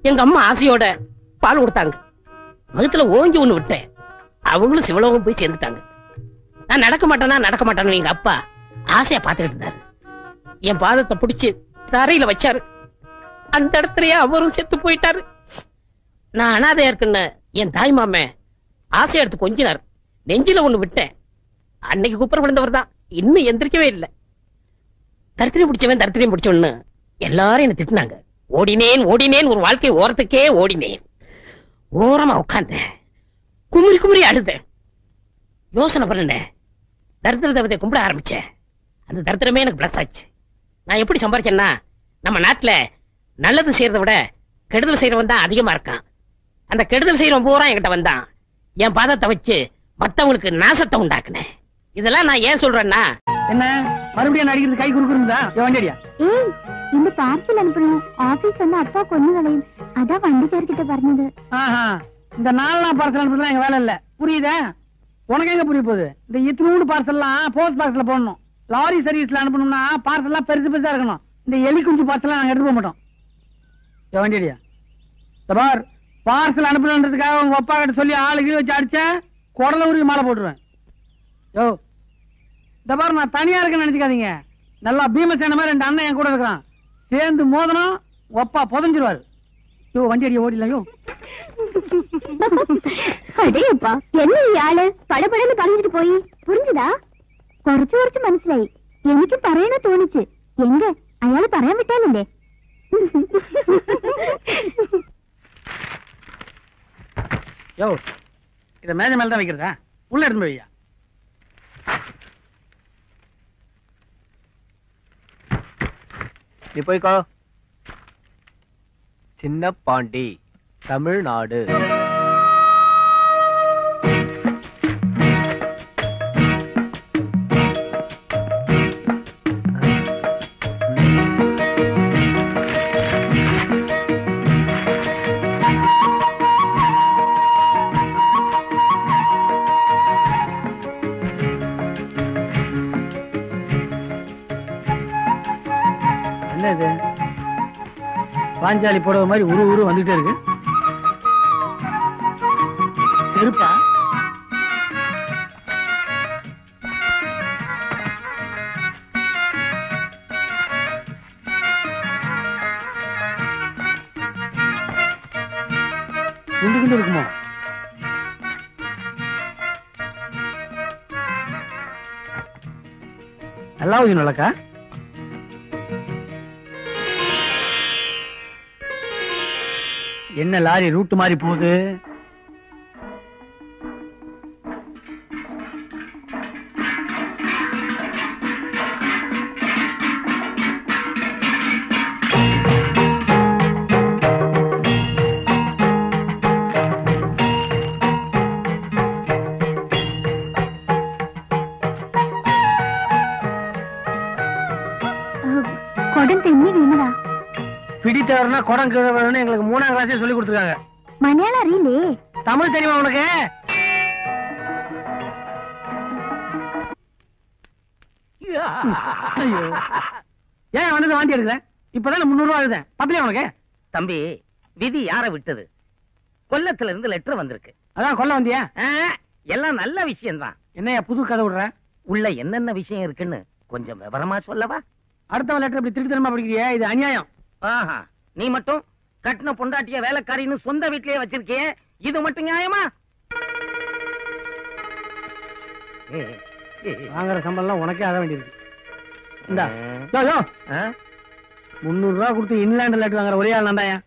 எங்க அம்மா ஆசையோட பால் கொடுத்தாங்க. வகுத்துல ஓங்கி ஒண்ணு விட்டேன். அவங்களும் சிவலோகம் போய் சேர்ந்துட்டாங்க. நான் நடக்க மாட்டேன்னு எங்க அப்பா ஆசையா பாத்துக்கிட்டு இருந்தாரு. என் பாதத்தை பிடிச்சு தரையில வச்சாரு. அந்த இடத்துலயே அவரும் செத்து போயிட்டாரு. நான் அனாதையா இருக்குன்னு என் தாய் மாமே ஆசையா எடுத்து கொஞ்சினார். நெஞ்சில ஒண்ணு விட்டேன். அன்னைக்கு குப்புற விழுந்தவர் தான் இன்னும் எந்திரிக்கவே இல்லை. தரித்திரம் பிடிச்சவன்னு எல்லாரும் என்ன திட்டினாங்க. ஓடினேன் ஒரு வாழ்க்கை ஓரத்துக்கே ஓடினேன். ஓரமா உட்கார்ந்தேன். குமுறி அழுதேன். யோசனை பண்ணேன். தரித்திர தேவதையை கும்பிட ஆரம்பிச்சேன். அந்த தரித்திரமே எனக்கு பிளஸ் ஆச்சு. நான் எப்படி சம்பாரிச்சேன்னா, நம்ம நாட்டுல நல்லது செய்யறதை விட கெடுதல் செய்யறவன் தான் அதிகமா இருக்கான். அந்த கெடுதல் செய்யறவன் பூரா என்கிட்ட வந்தான். என் பாதத்தை வச்சு மத்தவங்களுக்கு நாசத்தை உண்டாக்குனேன். இதெல்லாம் நான் ஏன் சொல்றேன்னா, என்ன மறுபடியும் நடிக்கிறது கை குறுக்குறா வண்டியா? இந்த பார்சல் அனுப்பணும். ஆபீஸ் வந்து அப்பா கொண்டு வளையும். அதான் வண்டிக்கார்கிட்ட പറഞ്ഞது. இந்த 4 பார்சல் அனுப்புறதுலாம் எங்க வேலை இல்ல, புரியுதா? உனக்கு எங்க புரிய போகுது? இந்த இத்தனூடு பார்சல்லாம் போஸ்ட் பாக்ஸ்ல போடணும். லாரி சர்வீஸ்ல அனுப்பணும்னா பார்சல்லாம் பெருசு பெருசா இருக்கணும். இந்த எலி குஞ்சு பார்சல்லாம் நாங்க எடுத்து போக மாட்டோம். வண்டியா பார், பார்சல் அனுப்பணுன்றதுக்காக உங்க அப்பா கிட்ட சொல்லி ஆளுக்கு வச்சு அடிச்ச குடல உருவி மாலை போட்டுருவேன். யோ இந்த பாரு, நான் தனியா இருக்கேன்னு நினைச்சுக்காதீங்க. நல்லா பீமசேன மாதிரி 2 அண்ணன் என் கூட இருக்கிறான். சேர்ந்து மோதனம் ஒப்பா புதஞ்சிருவாரு. யோ வண்டி அடிய ஓடிலையோ. அடேப்பா, என்ன ஆளு படபடன்னு பறந்துட்டு போய் புரிஞ்சுதா? കുറച്ചു മനസ്സിലായി. എനിക്ക് പറയണ തോന്നിച്ച്. എങ്ക അയാള് പറയാൻ വിട്ടാലല്ലേ? யோ இத மேஜை மேல தான் வைக்கிறதா? உள்ள எடுத்து வையா. நீ போய்க்கோ. சின்ன பாண்டி, தமிழ்நாடு. இது பாஞ்சாலி புடவை மாதிரி உரு வந்துட்டே இருக்கு. செருப்பா? குண்டு இருக்குமோ? நல்லா ஊதினக்கா. என்ன லாரி ரூட் மாதிரி போகுது? பிடித்தவர்னா குடம் கிழவர்னு எங்களுக்கு 3ஆம் கிளாஸே சொல்லி கொடுத்துருக்காங்க. மலையாளம் அறியிலே? தமிழ் தெரியுமா உனக்கு? ஏன் வந்து வாந்தி எடுக்கிறேன்? இப்பதான் 300 ரூபாய் எழுதேன். பத்தலையா உனக்கு? தம்பி, விதி யார விட்டது? கொல்லத்துல இருந்து லெட்டர் வந்திருக்கு. அதான் கொல்ல வந்தியா? எல்லாம் நல்ல விஷயம் தான். என்னையா புது கதை விடுற? உள்ள என்னென்ன விஷயம் இருக்குன்னு கொஞ்சம் விவரமா சொல்லவா? அடுத்த லெட்டர் இப்படி திருத்தனமா படிக்கிறியா? இது அநியாயம். ஆஹா, நீ மட்டும் கட்டின பொண்டாட்டிய வேலைக்காரின்னு சொந்த வீட்லயே வச்சிருக்கிய, இது மட்டும் நியாயமா? வாங்குற சம்பளம் உனக்கே ஆக வேண்டியிருக்கு. இந்தா 300 ரூபாய் கொடுத்து இன்லாண்ட் லெட்டர் வாங்குற ஒரே ஆள் நான்தாயா.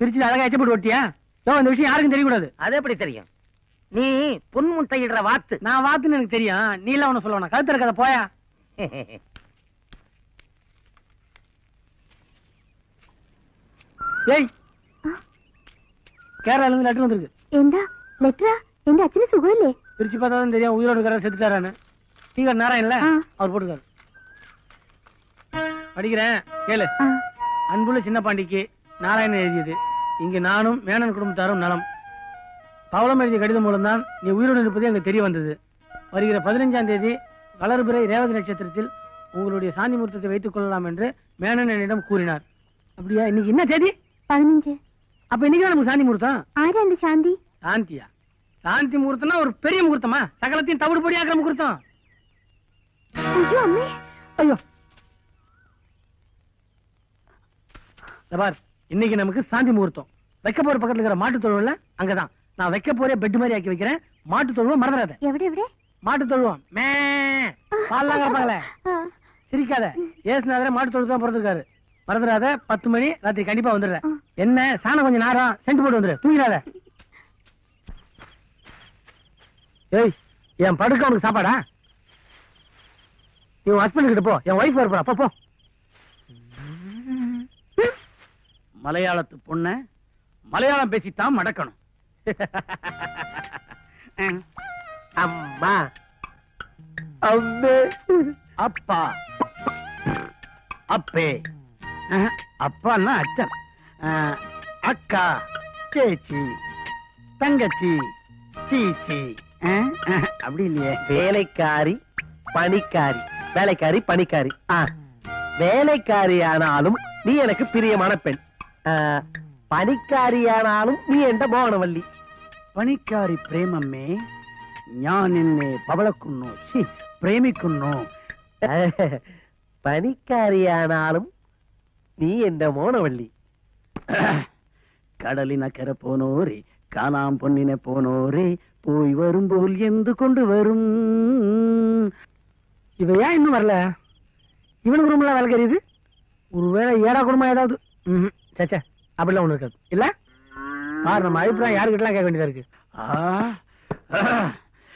பிரிச்சு அழகா எச்சப்பட்டு ஒட்டியா? இந்த விஷயம் யாருக்கும் தெரியக்கூடாது. அது எப்படி தெரியும்? நீ பொன்முட்டையிடுற வாத்து. நான் வாத்துன்னு எனக்கு தெரியும். நீ எல்லாம் ஒண்ணு சொல்லுவா. கழுத்து இருக்காத போயா. ஏய், கேரளால இருந்து லெட்டர் வந்திருக்கு. എന്താ ലെറ്ററാ? എന്റെ അച്ഛന് സുഖമില്ലേ? பிரிச்சு பார்த்தா தான் தெரியும் உயிரோடு இருக்கிற செத்துட்டாரான்னு. டீகர் நாராயணன்ல அவர் போட்டுக்காரு. படிக்கிறேன் கேளு. அன்புள்ள சின்ன பாண்டிக்கு நாராயணன் எழுதியது. இங்கு நானும் மேனன் குடும்பத்தாரும் நலம். பவளம் எழுதிய கடிதம் மூலம்தான் நீ உயிரோடு இருப்பது எனக்கு தெரிய வந்தது. வருகிற 15ஆம் தேதி வளர்பிறை ரேவதி நட்சத்திரத்தில் உங்களுடைய சாந்தி முகூர்த்தத்தை வைத்துக் கொள்ளலாம் என்று மேனன் என்னிடம் கூறினார். அப்படியா? இன்னைக்கு என்ன தேதி? 15. அப்ப இன்னைக்கு நமக்கு சாந்தி முகூர்த்தம். ആരാ அந்த சாந்தி? சாந்தியா? சாந்தி முகூர்த்தம்னா ஒரு பெரிய முகூர்த்தமா? சகலத்தையும் தவிடு பொடி ஆக்கிற முகூர்த்தம். ஐயோ அம்மே, ஐயோ பார், இன்னைக்கு நமக்கு சாந்தி முகூர்த்தம். வைக்க போற பக்கத்துல இருக்கிற மாட்டு தொழுவம்ல அங்கதான் நான் வைக்க போற பெட் மாதிரி ஆக்கி வைக்கிறேன். மாட்டு தொழுவம் மறந்துடாத. எവിടെ எവിടെ? மாட்டு தொழுவம். மே பால்லாம் கிடப்பாங்களே, சிரிக்காத. ஏசுநாதரே மாட்டு தொழுவம் தான் பிறந்திருக்காரு. மறந்துடாத. 10 மணி ராத்திரி கண்டிப்பா வந்துடுறேன். என்ன சாணம் கொஞ்சம் நேரம் சென்ட் போட்டு வந்துடு. தூங்கிடாத. ஏய், என் படுக்க உனக்கு சாப்பாடா? நீ உன் ஹஸ்பண்ட் கிட்ட போ. என் ஒய்ஃப் வரப்பா. அப்ப போ. மலையாளத்து பொண்ண மலையாளம் பேசித்தான் மடக்கணும். அம்மா, அம்மே, அப்பா, அப்பே, அப்பான்னா அச்சன், அக்கா, சேச்சி, தங்கச்சி, சீச்சி. அப்படி இல்லையே. வேலைக்காரி பணிக்காரி. வேலைக்காரி பணிக்காரி. வேலைக்காரி ஆனாலும் நீ எனக்கு பிரியமான பெண். പണിക്കാരിയാണാലും നീ എന്റെ മോണവല്ലി. പണിക്കാരി പ്രേമമ്മേ, ഞാൻ നിന്നെ പവളക്കുന്നു, പ്രേമിക്കുന്നു. പണിക്കാരിയാണാലും നീ എന്റെ മോണവല്ലി. കടലിനക്കര പോനോരേ, കാണാം പൊന്നിനെ പോനോരേ, പോയി വരുമ്പോൾ എന്ത് കൊണ്ടുവരും. இவையா இன்னும் வரல? இவனுக்கு ரூம்ல வேலை கறியுது. ஒருவேளை ஏடா குடும்பம் ஏதாவது. சச்சா, அப்படிலாம் ஒண்ணு இருக்காது இல்ல. பாரு, நம்ம அபிப்பிராயம் யாருக்கிட்டலாம் கேட்க வேண்டியதா இருக்கு.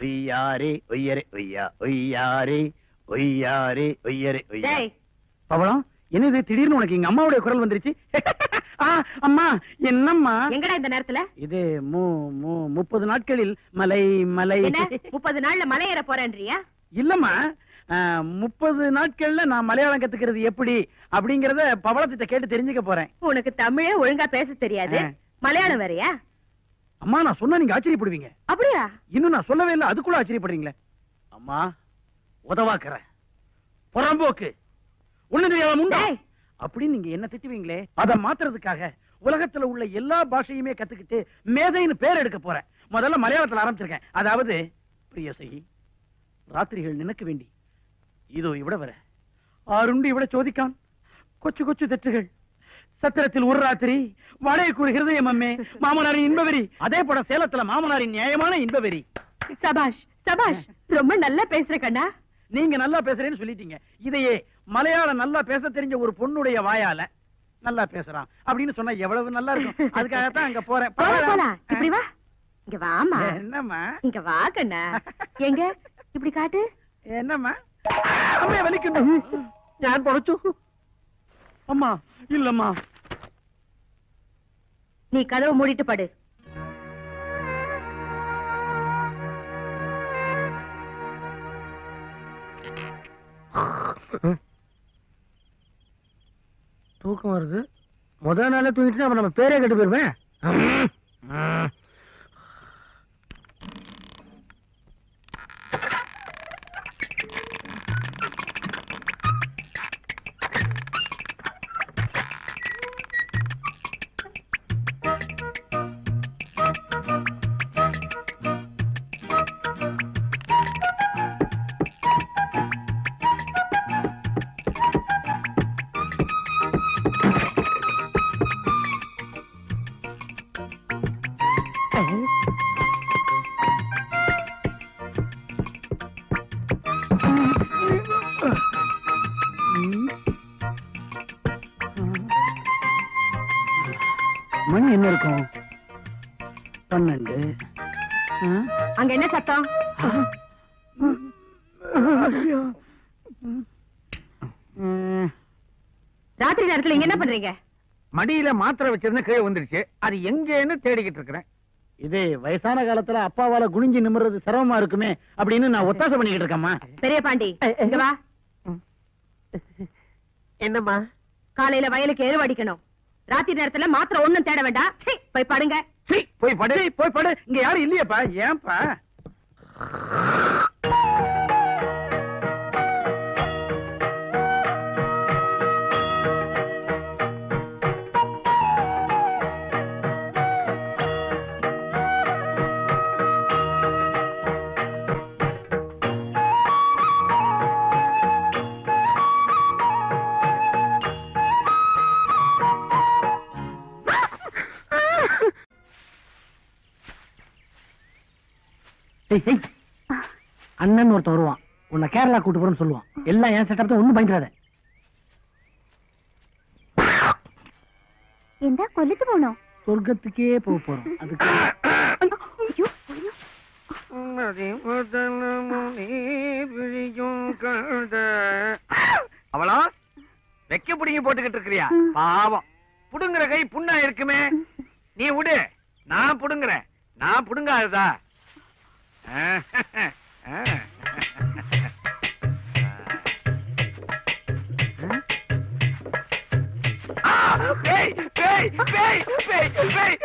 ஒய்யாரே ஒய்யரே ஒய்யா ஒய்யாரே ஒய்யாரே ஒய்யரே ஒய்யா. பவளம், என்னது திடீர்னு உனக்கு எங்க அம்மாவுடைய குரல் வந்துருச்சு? அம்மா, என்னம்மா? எங்கடா இந்த நேரத்துல? இது 30 நாட்களில் மலை மலை. 30 நாள்ல மலை ஏற போறேன்றியா? இல்லம்மா, 30 நாட்கள்ல நான் மலையாளம் கத்துக்கிறது எப்படி அப்படிங்கறத பவளத்திட்ட கேட்டு தெரிஞ்சுக்க போறேன். உனக்கு தமிழே ஒழுங்கா பேச தெரியாது, மலையாளம் வேறயா? அம்மா, நான் சொன்னா நீங்க ஆச்சரியப்படுவீங்க. அப்படியா? இன்னும் நான் சொல்லவே இல்லை, அதுக்குள்ள ஆச்சரியப்படுறீங்களே. அம்மா, உதவாக்குற புறம்போக்கு ஒண்ணு தெரியாத முண்டா அப்படின்னு நீங்க என்ன திட்டுவீங்களே, அதை மாத்துறதுக்காக உலகத்துல உள்ள எல்லா பாஷையுமே கத்துக்கிட்டு மேதைன்னு பேர் எடுக்க போறேன். முதல்ல மலையாளத்துல ஆரம்பிச்சிருக்கேன். அதாவது, பிரியசை ராத்திரிகள் நினைக்க வேண்டி இதோ இவிட வர ஆறுண்டு இவிட சோதிக்கான் கொச்சு கொச்சு தெற்றுகள் சத்திரத்தில் ஒரு ராத்திரி வாடகைக்குள் ஹிருதயம் அம்மே மாமனாரின் இன்பவெறி. அதே போல சேலத்துல மாமனாரின் நியாயமான இன்பவெறி. சபாஷ் சபாஷ், ரொம்ப நல்லா பேசுற கண்ணா. நீங்க நல்லா பேசுறேன்னு சொல்லிட்டீங்க. இதையே மலையாளம் நல்லா பேச தெரிஞ்ச ஒரு பொண்ணுடைய வாயால நல்லா பேசுறான் அப்படின்னு சொன்னா எவ்வளவு நல்லா இருக்கும். அதுக்காகத்தான் அங்க போறேன். இப்படி வா, இங்க வாமா. என்னம்மா? இங்க வா கண்ணா. எங்க இப்படி காட்டு. என்னம்மா? அம்மா வலிக்கணும். நான் பொழைச்சு. அம்மா இல்லம்மா. நீ கதவை மூடிட்டு படு. தூக்கம் வருது. முதல் நாளே தூங்கிட்டு நம்ம பேரே கெட்டு போயிருவேன். மணி என்ன இருக்கும்? 12. அங்க என்ன சத்தம்? ராத்திரி நேரத்துல இங்க என்ன பண்றீங்க? மடியில மாத்திரை வச்சிருந்த கீழே வந்துருச்சு. அது எங்கன்னு தேடிக்கிட்டு இருக்கிறேன். இதே வயசான காலத்துல அப்பாவால குனிஞ்சு நிமிர்றது சிரமமா இருக்குமே அப்படின்னு நான் ஒத்தாசை பண்ணிக்கிட்டு இருக்கேம்மா. பெரிய பாண்டி இங்க வா. என்னம்மா? காலையில வயலுக்கு எருவு அடிக்கணும். ராத்திரி நேரத்துல மாத்திரை ஒண்ணும் தேட வேண்டாம். போய் படுங்க. போய் படு, போய் படு. இங்க யாரும் இல்லையப்பா. ஏன்பா? அண்ணன் ஒருத்தன் வருவான். உன்னை கேரளா கூட்டு போறேன்னு சொல்லுவான். எல்லாம் ஏன் செட்டப் தான். ஒண்ணும் பயந்துடாத. எந்த கொல்லுக்கு போனோம்? சொர்க்கத்துக்கே போக போறோம். அதுக்கு அவளா வெக்க புடிங்கி போட்டுக்கிட்டு இருக்கிறியா? பாவம். புடுங்குற கை புண்ணா இருக்குமே. நீ விடு, நான் புடுங்குறேன். நான் புடுங்காததா? பேய் பேய் பேய் பேய் பேய்